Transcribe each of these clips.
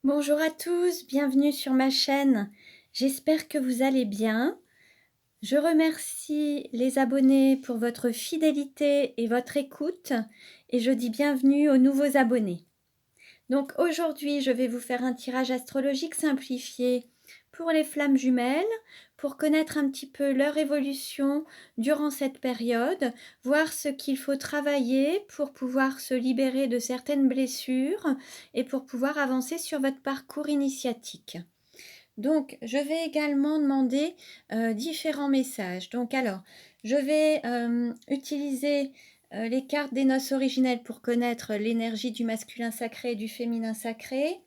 Bonjour à tous, bienvenue sur ma chaîne. J'espère que vous allez bien. Je remercie les abonnés pour votre fidélité et votre écoute et je dis bienvenue aux nouveaux abonnés. Donc aujourd'hui, je vais vous faire un tirage astrologique simplifié pour les flammes jumelles, pour connaître un petit peu leur évolution durant cette période, voir ce qu'il faut travailler pour pouvoir se libérer de certaines blessures et pour pouvoir avancer sur votre parcours initiatique. Donc, je vais également demander différents messages. Donc, alors, je vais utiliser les cartes des noces originelles pour connaître l'énergie du masculin sacré et du féminin sacré.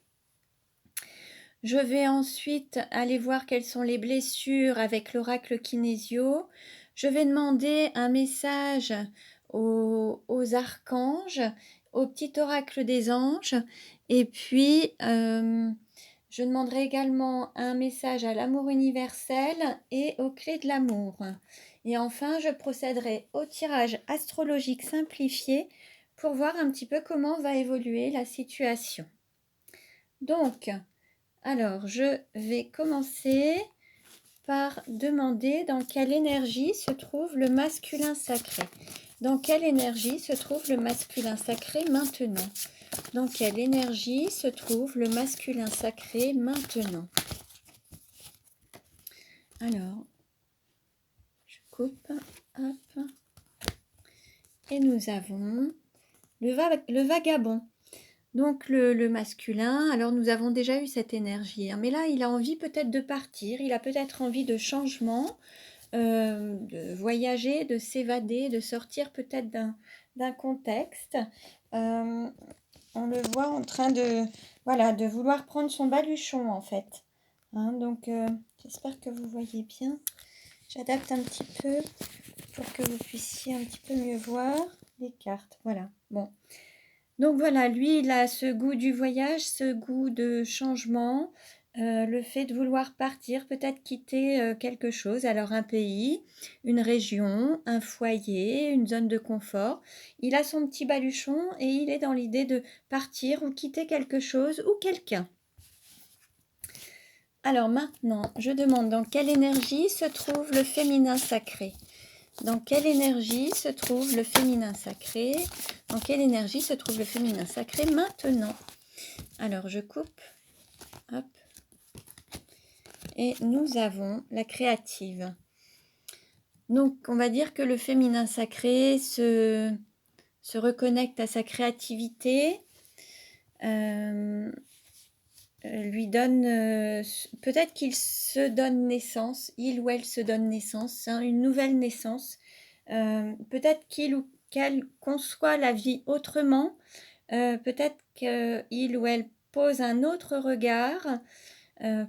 Je vais ensuite aller voir quelles sont les blessures avec l'oracle kinésio. Je vais demander un message aux archanges, au petit oracle des anges. Et puis, je demanderai également un message à l'amour universel et aux clés de l'amour. Et enfin, je procéderai au tirage astrologique simplifié pour voir un petit peu comment va évoluer la situation. Donc, alors, je vais commencer par demander dans quelle énergie se trouve le masculin sacré. Dans quelle énergie se trouve le masculin sacré maintenant? Dans quelle énergie se trouve le masculin sacré maintenant? Alors, je coupe, hop, et nous avons le vagabond. Donc le masculin, alors nous avons déjà eu cette énergie, hein, mais là il a envie peut-être de partir, il a peut-être envie de changement, de voyager, de s'évader, de sortir peut-être d'un contexte. On le voit en train de vouloir prendre son baluchon en fait. Hein, donc j'espère que vous voyez bien. J'adapte un petit peu pour que vous puissiez un petit peu mieux voir les cartes. Voilà, bon. Donc voilà, lui, il a ce goût du voyage, ce goût de changement, le fait de vouloir partir, peut-être quitter quelque chose, alors un pays, une région, un foyer, une zone de confort. Il a son petit baluchon et il est dans l'idée de partir ou quitter quelque chose ou quelqu'un. Alors maintenant, je demande dans quelle énergie se trouve le féminin sacré? Dans quelle énergie se trouve le féminin sacré? Dans quelle énergie se trouve le féminin sacré maintenant? Alors, je coupe. Hop. Et nous avons la créative. Donc, on va dire que le féminin sacré se reconnecte à sa créativité, lui donne... peut-être qu'il se donne naissance, il ou elle se donne naissance, hein, une nouvelle naissance. Peut-être qu'il ou qu'elle conçoit la vie autrement, peut-être qu'il ou elle pose un autre regard,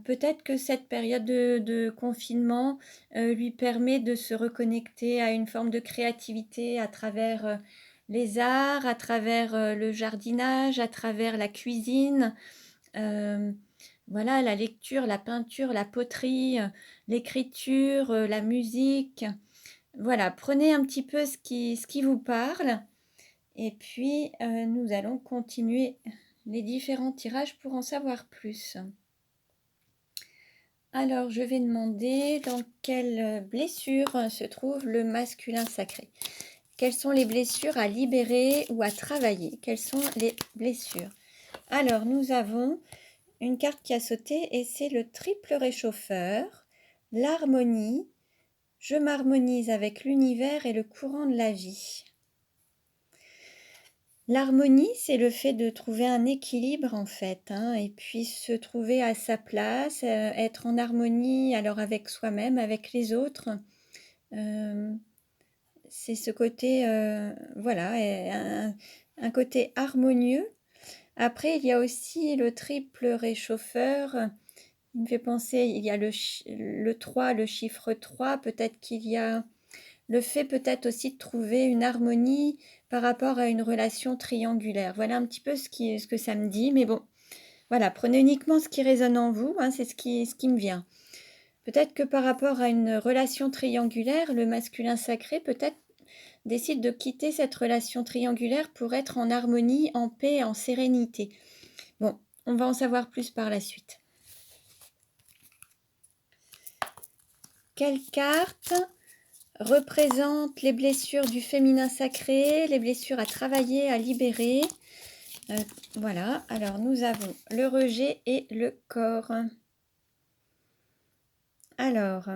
peut-être que cette période de confinement lui permet de se reconnecter à une forme de créativité à travers les arts, à travers le jardinage, à travers la cuisine, voilà, la lecture, la peinture, la poterie, l'écriture, la musique. Voilà, prenez un petit peu ce qui vous parle et puis nous allons continuer les différents tirages pour en savoir plus. Alors, je vais demander dans quelle blessure se trouve le masculin sacré. Quelles sont les blessures à libérer ou à travailler? Quelles sont les blessures? Alors, nous avons une carte qui a sauté et c'est le triple réchauffeur, l'harmonie. Je m'harmonise avec l'univers et le courant de la vie. L'harmonie, c'est le fait de trouver un équilibre en fait, hein, et puis se trouver à sa place, être en harmonie alors avec soi-même, avec les autres. C'est ce côté, voilà, un côté harmonieux. Après, il y a aussi le triple réchauffeur. Il me fait penser, il y a le 3, le chiffre 3. Peut-être qu'il y a le fait peut-être aussi de trouver une harmonie par rapport à une relation triangulaire. Voilà un petit peu ce que ça me dit. Mais bon, voilà, prenez uniquement ce qui résonne en vous, hein, c'est ce qui me vient. Peut-être que par rapport à une relation triangulaire, le masculin sacré peut-être décide de quitter cette relation triangulaire pour être en harmonie, en paix, en sérénité. Bon, on va en savoir plus par la suite. Quelle carte représente les blessures du féminin sacré, les blessures à travailler, à libérer? Voilà, alors nous avons le rejet et le corps. Alors,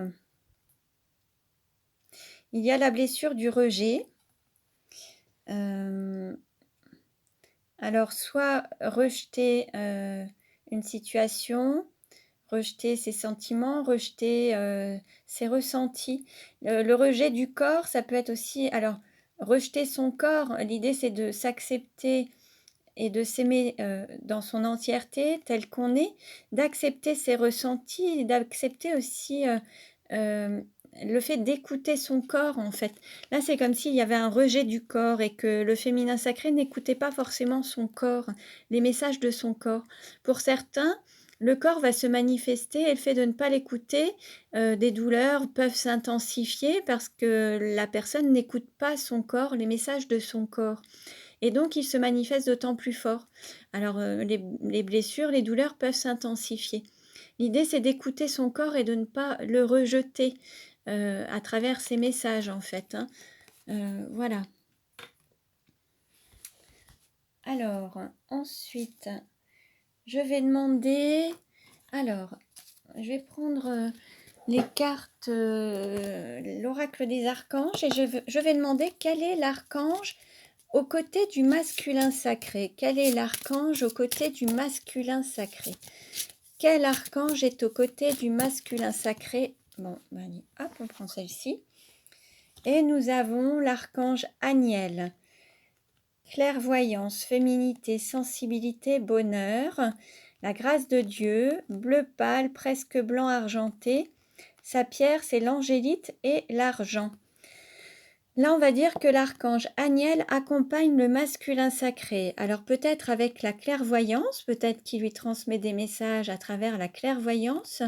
il y a la blessure du rejet. Alors, soit rejeter une situation, rejeter ses sentiments, rejeter ses ressentis. Le rejet du corps, ça peut être aussi... Alors, rejeter son corps, l'idée c'est de s'accepter et de s'aimer dans son entièreté, tel qu'on est, d'accepter ses ressentis, d'accepter aussi le fait d'écouter son corps, en fait. Là, c'est comme s'il y avait un rejet du corps et que le féminin sacré n'écoutait pas forcément son corps, les messages de son corps. Pour certains, le corps va se manifester et le fait de ne pas l'écouter, des douleurs peuvent s'intensifier parce que la personne n'écoute pas son corps, les messages de son corps. Et donc, il se manifeste d'autant plus fort. Alors, les blessures, les douleurs peuvent s'intensifier. L'idée, c'est d'écouter son corps et de ne pas le rejeter à travers ces messages, en fait. Hein. Voilà. Alors, ensuite, je vais demander... Alors, je vais prendre les cartes, l'oracle des archanges, et je vais demander quel est l'archange aux côtés du masculin sacré. Quel est l'archange aux côtés du masculin sacré? Quel archange est aux côtés du masculin sacré? Bon, ben, hop, on prend celle-ci. Et nous avons l'archange Aniel. Clairvoyance, féminité, sensibilité, bonheur. La grâce de Dieu, bleu pâle, presque blanc argenté. Sa pierre, c'est l'angélite et l'argent. Là, on va dire que l'archange Aniel accompagne le masculin sacré. Alors peut-être avec la clairvoyance, peut-être qu'il lui transmet des messages à travers la clairvoyance,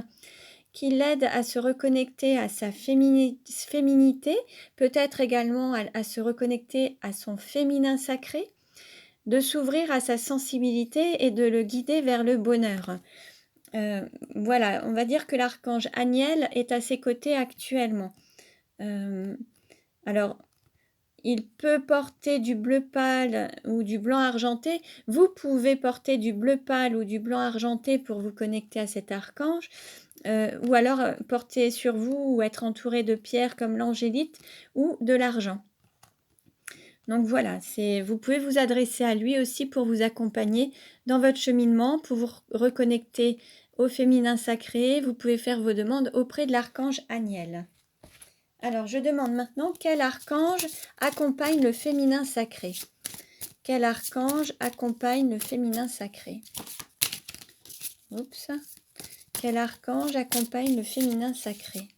qui l'aide à se reconnecter à sa féminité, peut-être également à se reconnecter à son féminin sacré, de s'ouvrir à sa sensibilité et de le guider vers le bonheur. Voilà, on va dire que l'archange Aniel est à ses côtés actuellement. Alors, il peut porter du bleu pâle ou du blanc argenté. Vous pouvez porter du bleu pâle ou du blanc argenté pour vous connecter à cet archange. Ou alors porter sur vous ou être entouré de pierres comme l'angélite ou de l'argent. Donc voilà, vous pouvez vous adresser à lui aussi pour vous accompagner dans votre cheminement, pour vous reconnecter au féminin sacré. Vous pouvez faire vos demandes auprès de l'archange Aniel. Alors, je demande maintenant quel archange accompagne le féminin sacré? Quel archange accompagne le féminin sacré? Oups. Quel archange accompagne le féminin sacré?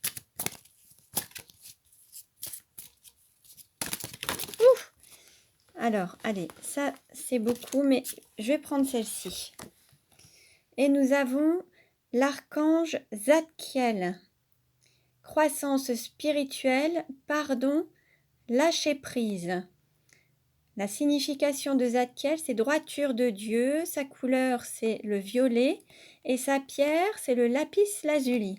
Ouf! Alors, allez, ça c'est beaucoup, mais je vais prendre celle-ci. Et nous avons l'archange Zadkiel. Croissance spirituelle, pardon, lâcher prise. La signification de Zadkiel, c'est droiture de Dieu, sa couleur c'est le violet et sa pierre c'est le lapis lazuli.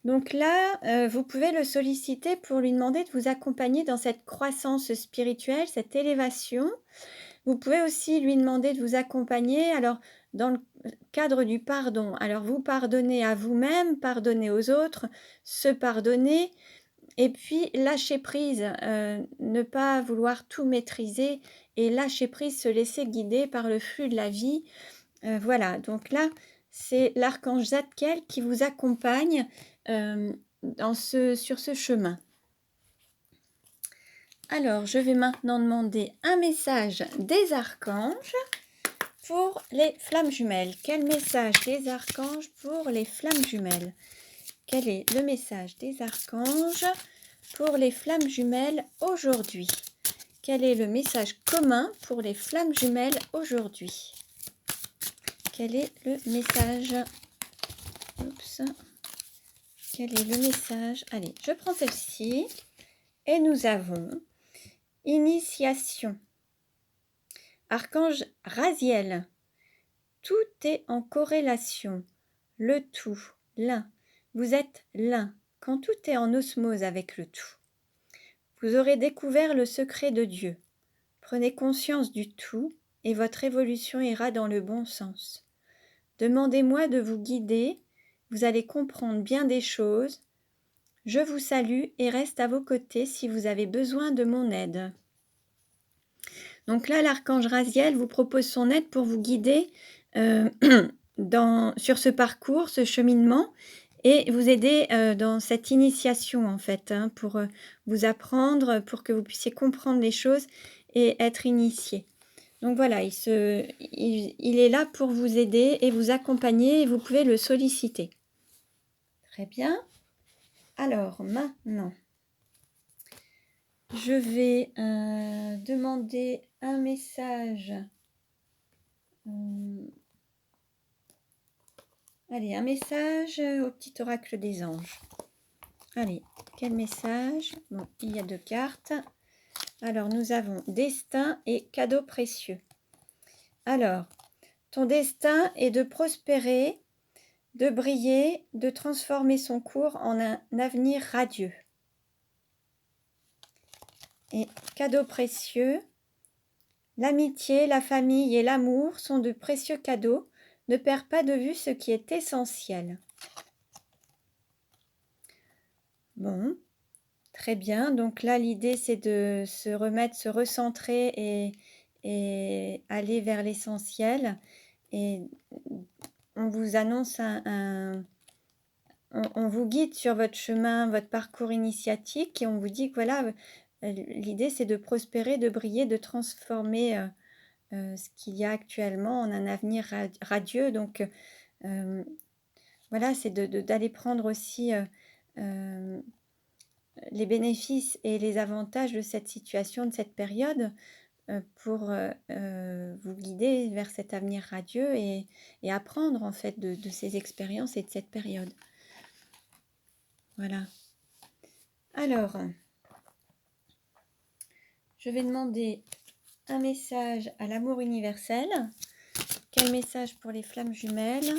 Donc là, vous pouvez le solliciter pour lui demander de vous accompagner dans cette croissance spirituelle, cette élévation. Vous pouvez aussi lui demander de vous accompagner alors dans le cadre du pardon. Alors vous pardonnez à vous-même, pardonnez aux autres, se pardonner et puis lâcher prise, ne pas vouloir tout maîtriser et lâcher prise, se laisser guider par le flux de la vie. Voilà, donc là, c'est l'archange Zadkiel qui vous accompagne sur ce chemin. Alors, je vais maintenant demander un message des archanges pour les flammes jumelles. Quel message des archanges pour les flammes jumelles? Quel est le message des archanges pour les flammes jumelles aujourd'hui? Quel est le message commun pour les flammes jumelles aujourd'hui? Quel est le message? Oups. Quel est le message? Allez, je prends celle-ci. Et nous avons initiation. Archange Raziel. tout est en corrélation. Le tout, l'un. Vous êtes l'un. Quand tout est en osmose avec le tout, vous aurez découvert le secret de Dieu. Prenez conscience du tout et votre évolution ira dans le bon sens. Demandez-moi de vous guider, vous allez comprendre bien des choses. Je vous salue et reste à vos côtés si vous avez besoin de mon aide. Donc là, l'archange Raziel vous propose son aide pour vous guider sur ce parcours, ce cheminement, et vous aider dans cette initiation en fait, pour vous apprendre, pour que vous puissiez comprendre les choses et être initié. Donc voilà, il est là pour vous aider et vous accompagner et vous pouvez le solliciter. Très bien. Alors maintenant, je vais demander un message. Allez, un message au petit oracle des anges. Allez, quel message? Bon, il y a 2 cartes. Alors, nous avons destin et cadeau précieux. Alors, ton destin est de prospérer, de briller, de transformer son cours en un avenir radieux. Et cadeau précieux, l'amitié, la famille et l'amour sont de précieux cadeaux. Ne perds pas de vue ce qui est essentiel. Bon, très bien. Donc là, l'idée, c'est de se remettre, se recentrer et aller vers l'essentiel. Et on vous annonce on vous guide sur votre chemin, votre parcours initiatique et on vous dit que voilà, l'idée, c'est de prospérer, de briller, de transformer ce qu'il y a actuellement en un avenir radieux. Donc, voilà, c'est d'aller prendre aussi les bénéfices et les avantages de cette situation, de cette période, pour vous guider vers cet avenir radieux et apprendre en fait de ces expériences et de cette période. Voilà. Alors, je vais demander un message à l'amour universel. Quel message pour les flammes jumelles?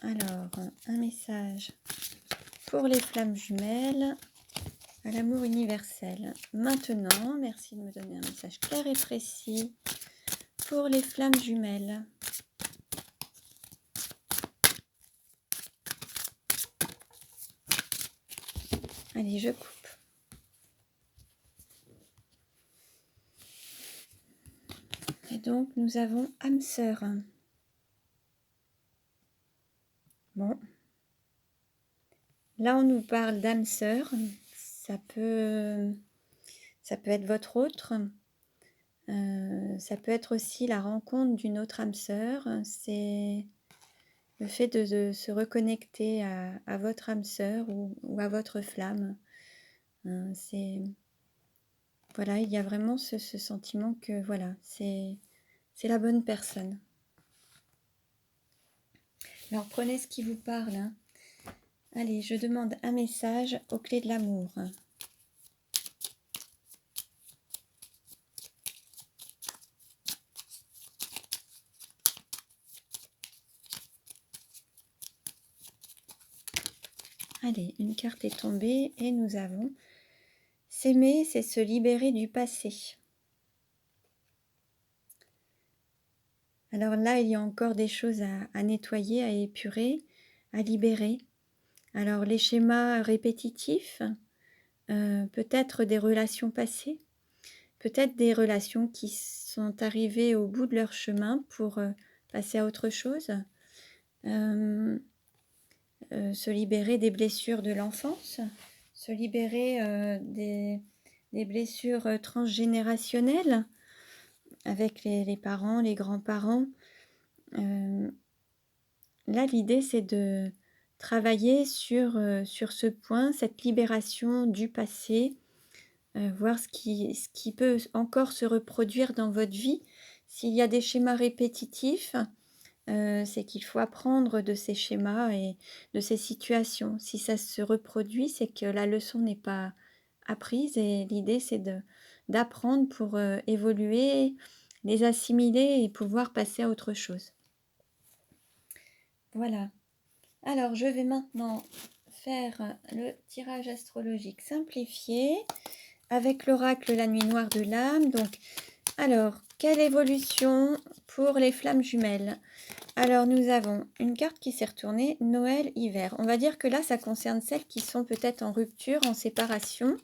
Alors, un message pour les flammes jumelles à l'amour universel. Maintenant, merci de me donner un message clair et précis pour les flammes jumelles. Allez, je coupe. Et donc, nous avons âme sœur. Bon. Là, on nous parle d'âme sœur. Ça peut être votre autre. Ça peut être aussi la rencontre d'une autre âme sœur. C'est le fait de se reconnecter à votre âme sœur ou à votre flamme. Voilà, il y a vraiment ce sentiment que voilà, c'est la bonne personne. Alors prenez ce qui vous parle. Allez, je demande un message aux clés de l'amour. Allez, une carte est tombée et nous avons s'aimer, c'est se libérer du passé. Alors là, il y a encore des choses à nettoyer, à épurer, à libérer. Alors les schémas répétitifs, peut-être des relations passées, peut-être des relations qui sont arrivées au bout de leur chemin pour passer à autre chose. Se libérer des blessures de l'enfance, se libérer des blessures transgénérationnelles avec les parents, les grands-parents. Là, l'idée, c'est de travailler sur ce point, cette libération du passé, voir ce qui peut encore se reproduire dans votre vie. S'il y a des schémas répétitifs, c'est qu'il faut apprendre de ces schémas et de ces situations. Si ça se reproduit, c'est que la leçon n'est pas apprise et l'idée, c'est d'apprendre pour évoluer, les assimiler et pouvoir passer à autre chose. Voilà. Alors, je vais maintenant faire le tirage astrologique simplifié avec l'oracle La Nuit Noire de l'âme. Donc, alors, quelle évolution pour les flammes jumelles? Alors, nous avons une carte qui s'est retournée, Noël, hiver. On va dire que là, ça concerne celles qui sont peut-être en rupture, en séparation.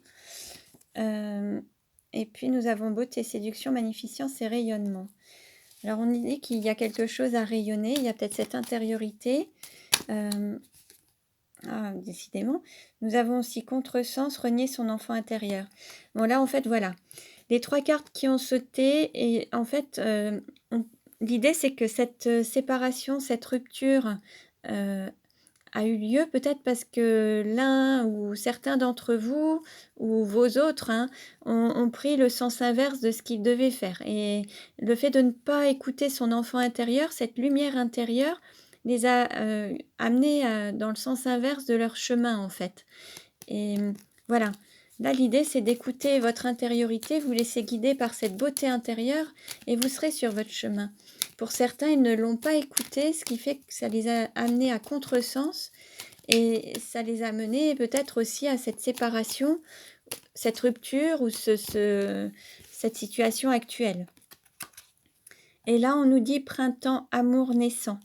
Et puis, nous avons beauté, séduction, magnificence et rayonnement. Alors, on dit qu'il y a quelque chose à rayonner. Il y a peut-être cette intériorité. Décidément. Nous avons aussi contresens, renier son enfant intérieur. Bon, là, en fait, voilà. Les 3 cartes qui ont sauté et en fait, l'idée, c'est que cette séparation, cette rupture, a eu lieu peut-être parce que l'un ou certains d'entre vous ou vos autres, hein, ont pris le sens inverse de ce qu'ils devaient faire et le fait de ne pas écouter son enfant intérieur, cette lumière intérieure, les a, amenés, dans le sens inverse de leur chemin, en fait et voilà. Là, l'idée, c'est d'écouter votre intériorité, vous laisser guider par cette beauté intérieure et vous serez sur votre chemin. Pour certains, ils ne l'ont pas écouté, ce qui fait que ça les a amenés à contresens et ça les a menés peut-être aussi à cette séparation, cette rupture ou cette situation actuelle. Et là, on nous dit printemps, amour naissant.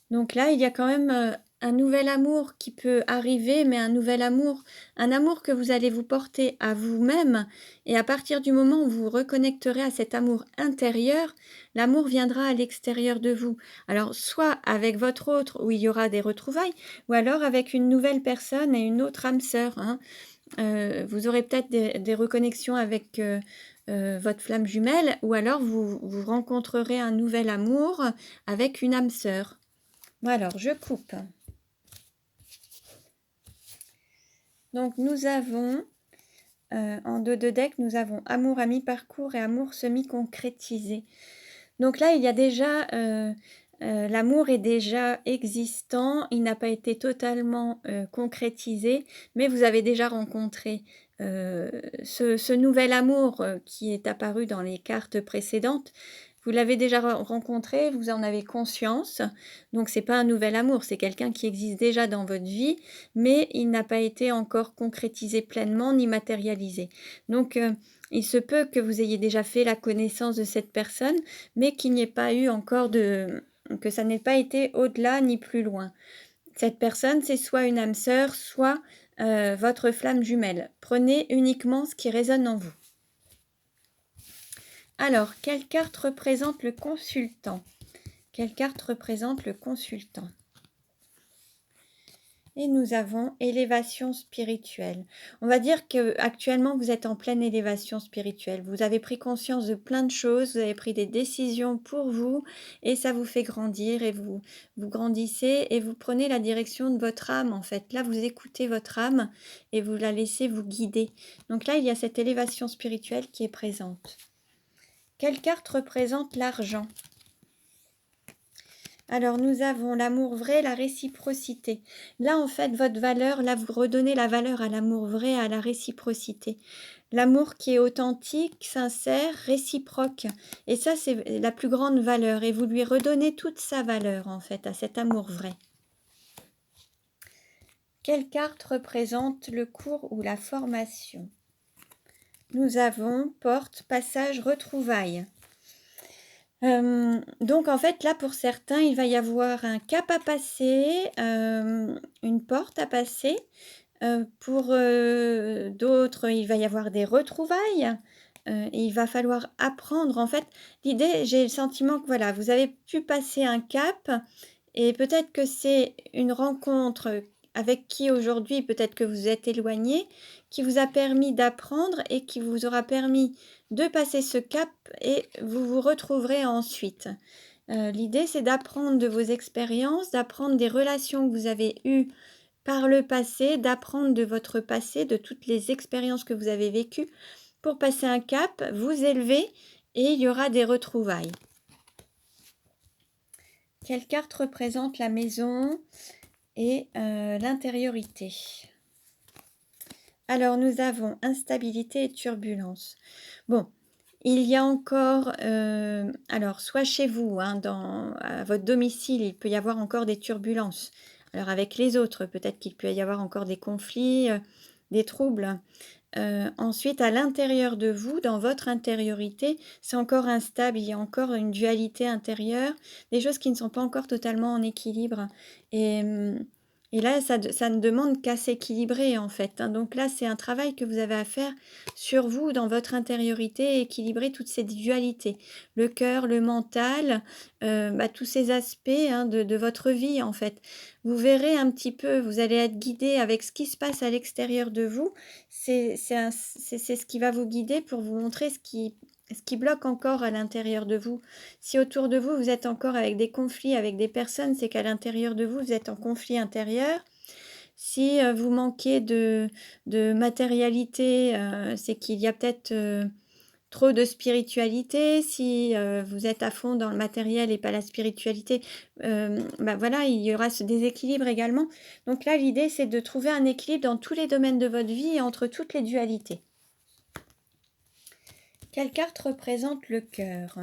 Donc là, il y a quand même un nouvel amour qui peut arriver, mais un nouvel amour, un amour que vous allez vous porter à vous-même. Et à partir du moment où vous vous reconnecterez à cet amour intérieur, l'amour viendra à l'extérieur de vous. Alors, soit avec votre autre, où il y aura des retrouvailles, ou alors avec une nouvelle personne et une autre âme sœur, hein. Vous aurez peut-être des reconnexions avec votre flamme jumelle, ou alors vous rencontrerez un nouvel amour avec une âme sœur. Alors, je coupe. Donc, nous avons, en 2 de deck, nous avons amour à mi-parcours et amour semi-concrétisé. Donc là, il y a déjà, l'amour est déjà existant, il n'a pas été totalement concrétisé, mais vous avez déjà rencontré ce nouvel amour qui est apparu dans les cartes précédentes. Vous l'avez déjà rencontré, vous en avez conscience, donc c'est pas un nouvel amour, c'est quelqu'un qui existe déjà dans votre vie, mais il n'a pas été encore concrétisé pleinement ni matérialisé. Donc il se peut que vous ayez déjà fait la connaissance de cette personne, mais qu'il n'y ait pas eu encore que ça n'ait pas été au-delà ni plus loin. Cette personne, c'est soit une âme sœur, soit votre flamme jumelle. Prenez uniquement ce qui résonne en vous. Alors, quelle carte représente le consultant? Quelle carte représente le consultant? Et nous avons élévation spirituelle. On va dire qu'actuellement, vous êtes en pleine élévation spirituelle. Vous avez pris conscience de plein de choses, vous avez pris des décisions pour vous et ça vous fait grandir et vous grandissez et vous prenez la direction de votre âme en fait. Là, vous écoutez votre âme et vous la laissez vous guider. Donc là, il y a cette élévation spirituelle qui est présente. Quelle carte représente l'argent? Alors, nous avons l'amour vrai, la réciprocité. Là, en fait, votre valeur, là, vous redonnez la valeur à l'amour vrai, à la réciprocité. L'amour qui est authentique, sincère, réciproque. Et ça, c'est la plus grande valeur. Et vous lui redonnez toute sa valeur, en fait, à cet amour vrai. Quelle carte représente le cours ou la formation? Nous avons porte, passage, retrouvailles. Donc en fait, là, pour certains, il va y avoir un cap à passer, une porte à passer. Pour d'autres, il va y avoir des retrouvailles, et il va falloir apprendre. En fait, l'idée, j'ai le sentiment que voilà, vous avez pu passer un cap et peut-être que c'est une rencontre avec qui aujourd'hui, peut-être que vous êtes éloigné, qui vous a permis d'apprendre et qui vous aura permis de passer ce cap et vous vous retrouverez ensuite. L'idée, c'est d'apprendre de vos expériences, d'apprendre des relations que vous avez eues par le passé, d'apprendre de votre passé, de toutes les expériences que vous avez vécues pour passer un cap, vous élever et il y aura des retrouvailles. Quelle carte représente la maison et l'intériorité? Alors, nous avons instabilité et turbulence. Bon, Il y a encore, alors soit chez vous, hein, à votre domicile, il peut y avoir encore des turbulences. Alors avec les autres, peut-être qu'il peut y avoir encore des conflits, des troubles. Ensuite, à l'intérieur de vous, dans votre intériorité, c'est encore instable, il y a encore une dualité intérieure, des choses qui ne sont pas encore totalement en équilibre et et là, ça ne demande qu'à s'équilibrer, en fait, hein. Donc là, c'est un travail que vous avez à faire sur vous, dans votre intériorité, équilibrer toutes ces dualités. Le cœur, le mental, tous ces aspects, hein, de votre vie, en fait. Vous verrez un petit peu, vous allez être guidé avec ce qui se passe à l'extérieur de vous, c'est ce qui va vous guider pour vous montrer ce qui bloque encore à l'intérieur de vous. Si autour de vous, vous êtes encore avec des conflits avec des personnes, c'est qu'à l'intérieur de vous, vous êtes en conflit intérieur. Si, vous manquez de matérialité, c'est qu'il y a peut-être, trop de spiritualité. Si, vous êtes à fond dans le matériel et pas la spiritualité, voilà, il y aura ce déséquilibre également. Donc là, l'idée, c'est de trouver un équilibre dans tous les domaines de votre vie et entre toutes les dualités. Quelle carte représente le cœur?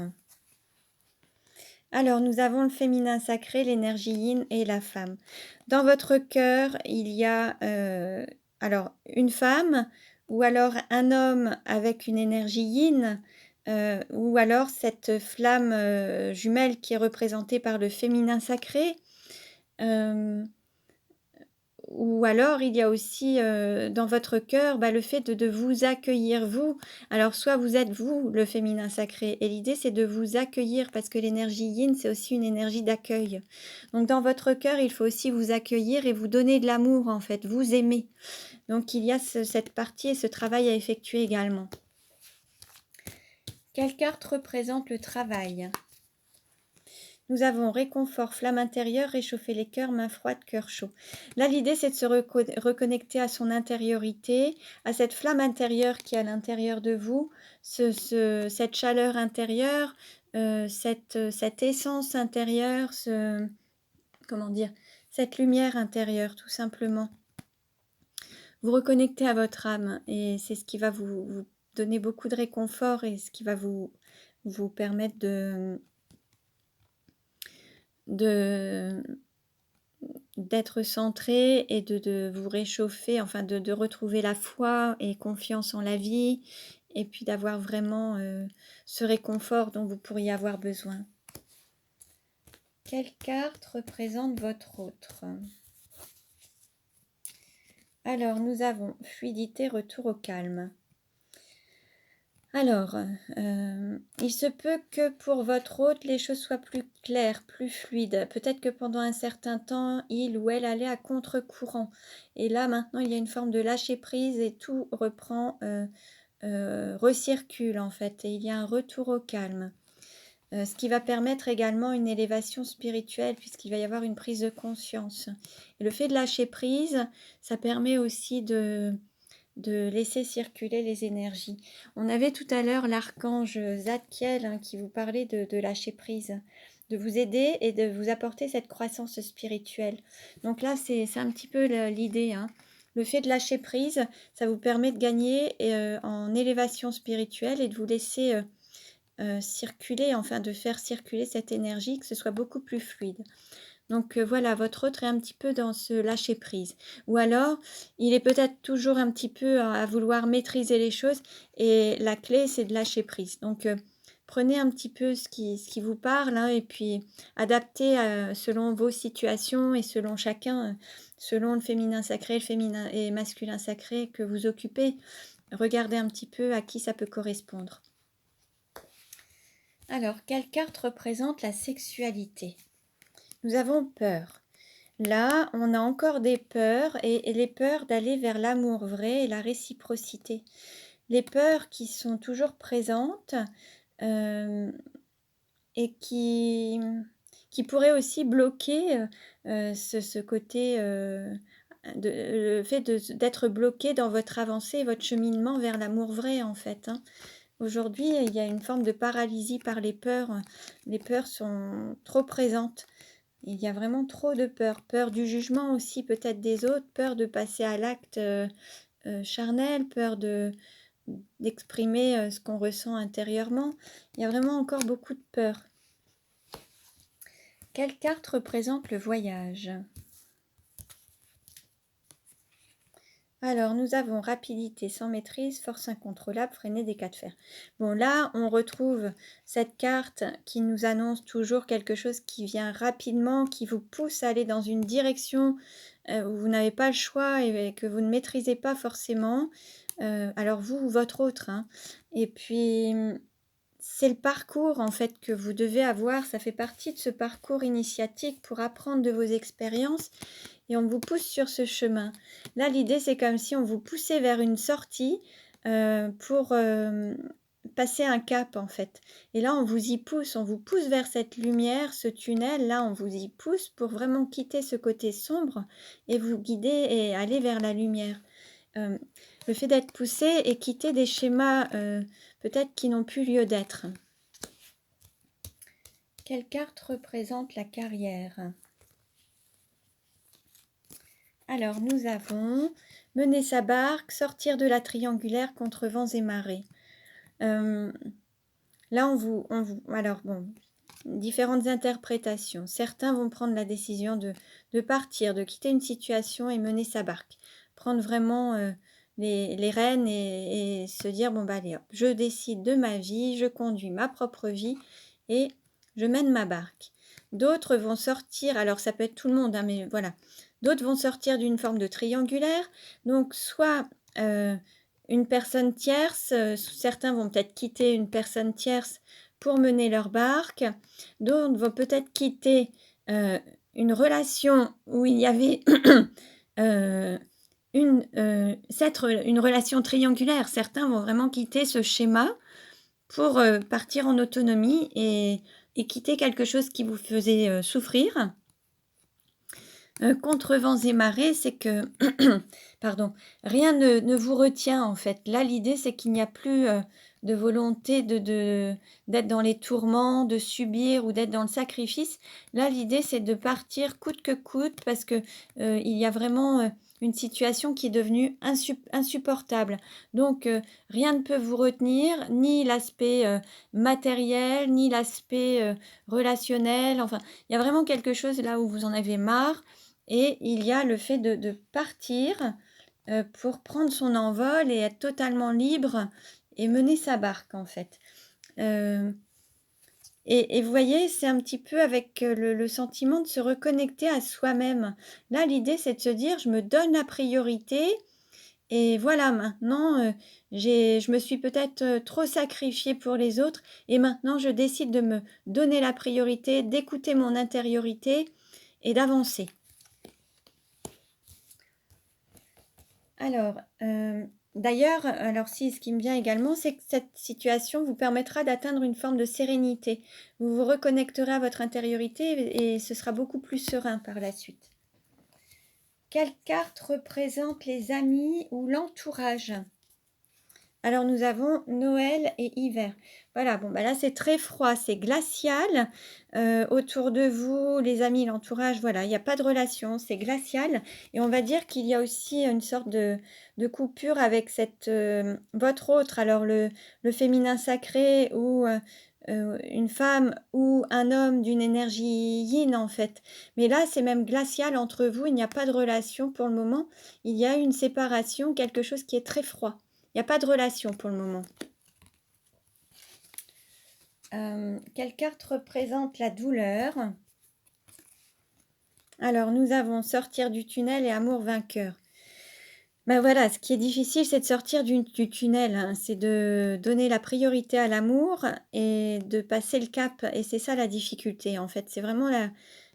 Alors, nous avons le féminin sacré, l'énergie yin et la femme. Dans votre cœur, il y a, alors une femme ou alors un homme avec une énergie yin, ou alors cette flamme, jumelle qui est représentée par le féminin sacré. Hem Ou alors il y a aussi, dans votre cœur, le fait de vous accueillir vous. Alors soit vous êtes vous, le féminin sacré et l'idée c'est de vous accueillir parce que l'énergie yin, c'est aussi une énergie d'accueil. Donc dans votre cœur, il faut aussi vous accueillir et vous donner de l'amour en fait, vous aimer. Donc il y a cette partie et ce travail à effectuer également. Quelle carte représente le travail? Nous avons réconfort, flamme intérieure, réchauffer les cœurs, main froide, cœur chaud. Là, l'idée, c'est de se reconnecter à son intériorité, à cette flamme intérieure qui est à l'intérieur de vous, cette chaleur intérieure, cette essence intérieure, comment dire, cette lumière intérieure, tout simplement. Vous reconnectez à votre âme et c'est ce qui va vous donner beaucoup de réconfort et ce qui va vous permettre d'être centré et de vous réchauffer, enfin de retrouver la foi et confiance en la vie et puis d'avoir vraiment, ce réconfort dont vous pourriez avoir besoin. Quelle carte représente votre autre? Alors, nous avons fluidité, retour au calme. Alors, il se peut que pour votre hôte, les choses soient plus claires, plus fluides. Peut-être que pendant un certain temps, il ou elle allait à contre-courant. Et là, maintenant, il y a une forme de lâcher-prise et tout reprend, recircule en fait. Et il y a un retour au calme. Ce qui va permettre également une élévation spirituelle puisqu'il va y avoir une prise de conscience. Et le fait de lâcher prise, ça permet aussi de laisser circuler les énergies. On avait tout à l'heure l'archange Zadkiel, hein, qui vous parlait de lâcher prise, de vous aider et de vous apporter cette croissance spirituelle. Donc là, c'est un petit peu l'idée, hein. Le fait de lâcher prise, ça vous permet de gagner en élévation spirituelle et de vous laisser circuler, enfin de faire circuler cette énergie, que ce soit beaucoup plus fluide. Donc voilà, votre autre est un petit peu dans ce lâcher prise. Ou alors, il est peut-être toujours un petit peu à vouloir maîtriser les choses et la clé, c'est de lâcher prise. Donc prenez un petit peu ce qui vous parle, hein, et puis adaptez selon vos situations et selon chacun, selon le féminin sacré, le féminin et masculin sacré que vous occupez. Regardez un petit peu à qui ça peut correspondre. Alors, quelle carte représente la sexualité? Nous avons peur. Là, on a encore des peurs et les peurs d'aller vers l'amour vrai et la réciprocité. Les peurs qui sont toujours présentes et qui pourraient aussi bloquer ce côté, le fait d'être bloqué dans votre avancée et votre cheminement vers l'amour vrai en fait, hein. Aujourd'hui, il y a une forme de paralysie par les peurs. Les peurs sont trop présentes. Il y a vraiment trop de peur. Peur du jugement aussi peut-être des autres, peur de passer à l'acte charnel, peur d'exprimer ce qu'on ressent intérieurement. Il y a vraiment encore beaucoup de peur. Quelle carte représente le voyage? Alors, nous avons rapidité sans maîtrise, force incontrôlable, freiner des cas de fer. Bon, là, on retrouve cette carte qui nous annonce toujours quelque chose qui vient rapidement, qui vous pousse à aller dans une direction où vous n'avez pas le choix et que vous ne maîtrisez pas forcément. Alors vous ou votre autre, hein. Et puis, c'est le parcours en fait que vous devez avoir. Ça fait partie de ce parcours initiatique pour apprendre de vos expériences. Et on vous pousse sur ce chemin. Là, l'idée, c'est comme si on vous poussait vers une sortie pour passer un cap, en fait. Et là, on vous pousse vers cette lumière, ce tunnel. Là, on vous y pousse pour vraiment quitter ce côté sombre et vous guider et aller vers la lumière. Le fait d'être poussé et quitter des schémas peut-être qui n'ont plus lieu d'être. Quelle carte représente la carrière? Alors, nous avons mener sa barque, sortir de la triangulaire contre vents et marées. Là, alors bon, différentes interprétations. Certains vont prendre la décision de partir, de quitter une situation et mener sa barque. Prendre vraiment les rênes et se dire, bon, bah allez, hop, je décide de ma vie, je conduis ma propre vie et je mène ma barque. D'autres vont sortir, alors ça peut être tout le monde, hein, mais voilà. D'autres vont sortir d'une forme de triangulaire, donc soit une personne tierce, certains vont peut-être quitter une personne tierce pour mener leur barque, d'autres vont peut-être quitter une relation où il y avait une relation triangulaire. Certains vont vraiment quitter ce schéma pour partir en autonomie et quitter quelque chose qui vous faisait souffrir. Contre vents et marées, c'est que pardon, rien ne vous retient en fait. Là, l'idée, c'est qu'il n'y a plus de volonté d'être dans les tourments, de subir ou d'être dans le sacrifice. Là, l'idée, c'est de partir coûte que coûte parce que il y a vraiment une situation qui est devenue insupportable. Donc, rien ne peut vous retenir, ni l'aspect matériel, ni l'aspect relationnel. Enfin, il y a vraiment quelque chose là où vous en avez marre. Et il y a le fait de partir pour prendre son envol et être totalement libre et mener sa barque en fait. Et vous voyez, c'est un petit peu avec le sentiment de se reconnecter à soi-même. Là, l'idée, c'est de se dire, je me donne la priorité et voilà, maintenant, je me suis peut-être trop sacrifiée pour les autres et maintenant, je décide de me donner la priorité, d'écouter mon intériorité et d'avancer. Alors, d'ailleurs, alors si ce qui me vient également, c'est que cette situation vous permettra d'atteindre une forme de sérénité. Vous vous reconnecterez à votre intériorité et ce sera beaucoup plus serein par la suite. Quelle carte représente les amis ou l'entourage? Alors nous avons Noël et hiver. Voilà, bon bah là c'est très froid, c'est glacial. Autour de vous, les amis, l'entourage, voilà, il n'y a pas de relation, c'est glacial. Et on va dire qu'il y a aussi une sorte de coupure avec cette votre autre, alors le féminin sacré ou une femme ou un homme d'une énergie yin en fait. Mais là, c'est même glacial entre vous, il n'y a pas de relation pour le moment. Il y a une séparation, quelque chose qui est très froid. Il n'y a pas de relation pour le moment. Quelle carte représente la douleur? Alors, nous avons sortir du tunnel et amour vainqueur. Ben voilà, ce qui est difficile, c'est de sortir du tunnel, hein. C'est de donner la priorité à l'amour et de passer le cap. Et c'est ça la difficulté, en fait. C'est vraiment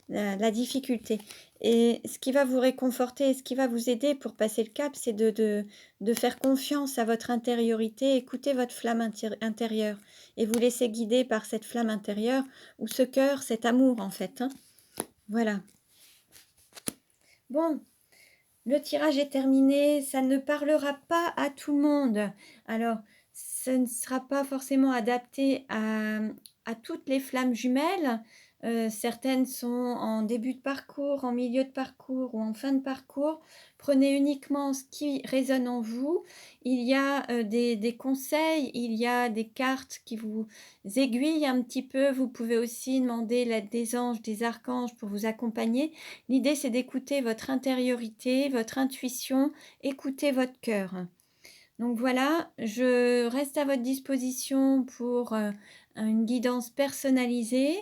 la difficulté. Et ce qui va vous réconforter et ce qui va vous aider pour passer le cap, c'est de faire confiance à votre intériorité, écouter votre flamme intérieure et vous laisser guider par cette flamme intérieure ou ce cœur, cet amour en fait, hein. Voilà. Bon, le tirage est terminé, ça ne parlera pas à tout le monde. Alors, ce ne sera pas forcément adapté à toutes les flammes jumelles. Certaines sont en début de parcours, en milieu de parcours ou en fin de parcours. Prenez uniquement ce qui résonne en vous. Il y a, des conseils, il y a des cartes qui vous aiguillent un petit peu. Vous pouvez aussi demander l'aide des anges, des archanges pour vous accompagner. L'idée, c'est d'écouter votre intériorité, votre intuition, écouter votre cœur. Donc voilà, je reste à votre disposition pour, une guidance personnalisée.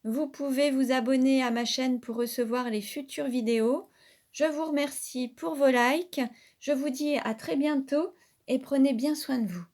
Vous pouvez vous abonner à ma chaîne pour recevoir les futures vidéos. Je vous remercie pour vos likes. Je vous dis à très bientôt et prenez bien soin de vous.